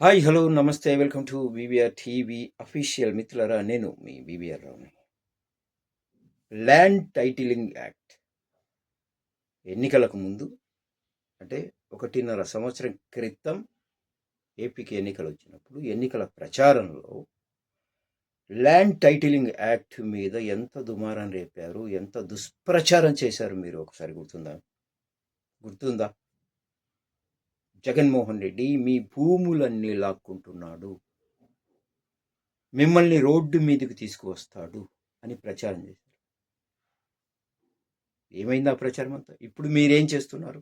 Hi hello నమస్తే welcome to BBR TV official మిత్రులరా నేను మీ బీబీఆర్ రావుని. ల్యాండ్ టైటిలింగ్ యాక్ట్ ఎన్నికలకు ముందు అంటే 1.5 సంవత్సరం క్రితం ఏపీకి ఎన్నికలు వచ్చినప్పుడు ఎన్నికల ప్రచారంలో ల్యాండ్ టైటిలింగ్ యాక్ట్ మీద ఎంత దుమారం రేపారు, ఎంత దుష్ప్రచారం చేశారు మీరు ఒకసారి గుర్తుందా? జగన్మోహన్ రెడ్డి మీ భూములన్నీ లాక్కుంటున్నాడు, మిమ్మల్ని రోడ్డు మీదకి తీసుకువస్తాడు అని ప్రచారం చేశారు. ఏమైంది ఆ ప్రచారం అంతా? ఇప్పుడు మీరేం చేస్తున్నారు?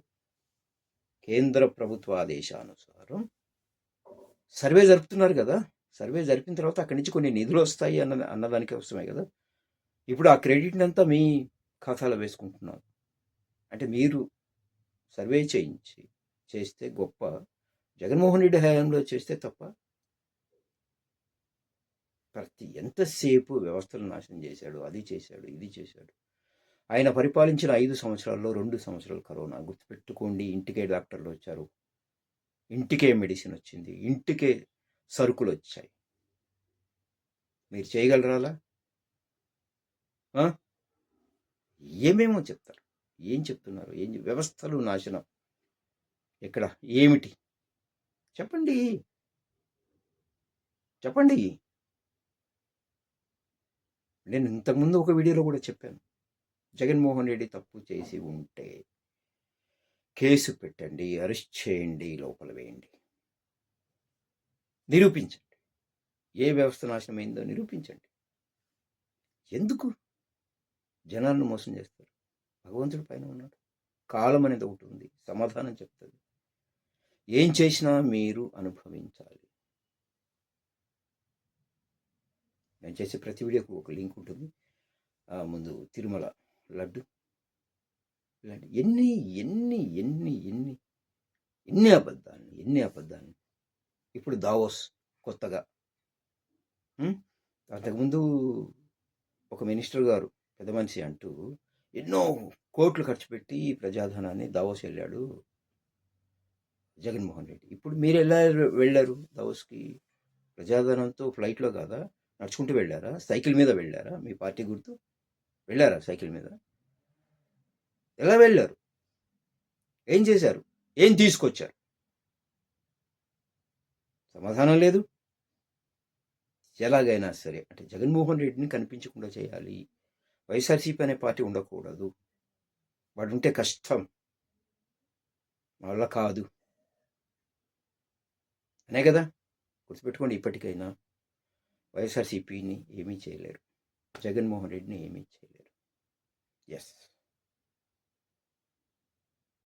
కేంద్ర ప్రభుత్వ ఆదేశానుసారం సర్వే జరుపుతున్నారు కదా. సర్వే జరిపిన తర్వాత అక్కడి నుంచి కొన్ని నిధులు వస్తాయి అన్నదానికి అవసరమే కదా. ఇప్పుడు ఆ క్రెడిట్ని అంతా మీ ఖాతాలో వేసుకుంటున్నారు. అంటే మీరు సర్వే చేస్తే గొప్ప, జగన్మోహన్ రెడ్డి హయాంలో చేస్తే తప్ప. ఎంతసేపు వ్యవస్థలు నాశనం చేశాడు, అది చేశాడు, ఇది చేశాడు. ఆయన పరిపాలించిన 5 సంవత్సరాల్లో 2 సంవత్సరాలు కరోనా. గుర్తుపెట్టుకోండి. ఇంటికే డాక్టర్లు వచ్చారు, ఇంటికే మెడిసిన్ వచ్చింది, ఇంటికే సరుకులు వచ్చాయి. మీరు చేయగలరాలా? ఏమేమో చెప్తారు. ఏం చెప్తున్నారు? వ్యవస్థలు నాశనం ఎక్కడ? ఏమిటి? చెప్పండి. నేను ఇంతకుముందు ఒక వీడియోలో కూడా చెప్పాను, జగన్మోహన్ రెడ్డి తప్పు చేసి ఉంటే కేసు పెట్టండి, అరెస్ట్ చేయండి, లోపల వేయండి, నిరూపించండి. ఏ వ్యవస్థ నాశనమైందో నిరూపించండి. ఎందుకు జనాలను మోసం చేస్తారు? భగవంతుడి పైన ఉన్నాడు, కాలం అనేది ఒకటి ఉంది, సమాధానం చెప్తుంది. ఏం చేసినా మీరు అనుభవించాలి. నేను చేసే ప్రతి వీడియోకు ఒక లింక్ ఉంటుంది. ముందు తిరుమల లడ్డు, ఎన్ని ఎన్ని ఎన్ని ఎన్ని ఎన్ని అబద్ధాలు. ఇప్పుడు దావోస్ కొత్తగా. అంతకుముందు ఒక మినిస్టర్ గారు, పెద్ద మనిషి అంటూ ఎన్నో కోట్లు ఖర్చు పెట్టి ప్రజాధనాన్ని దావోస్ వెళ్ళాడు జగన్మోహన్ రెడ్డి. ఇప్పుడు మీరు ఎలా వెళ్ళారు దావోస్కి? ప్రజాధనంతో ఫ్లైట్లో కాదా, నడుచుకుంటూ వెళ్ళారా? సైకిల్ మీద వెళ్ళారా? మీ పార్టీ గుర్తు వెళ్ళారా సైకిల్ మీద? ఎలా వెళ్ళారు? ఏం చేశారు? ఏం తీసుకొచ్చారు? సమాధానం లేదు. ఎలాగైనా సరే అంటే జగన్మోహన్ రెడ్డిని కనిపించకుండా చేయాలి. వైఎస్ఆర్సీపీ అనే పార్టీ ఉండకూడదు. వాడు ఉంటే కష్టం, వాళ్ళ కాదు అనే కదా. గుర్తుపెట్టుకోండి. ఇప్పటికైనా వైఎస్ఆర్సీపీని ఏమీ చేయలేరు, జగన్మోహన్ రెడ్డిని ఏమీ చేయలేరు. ఎస్.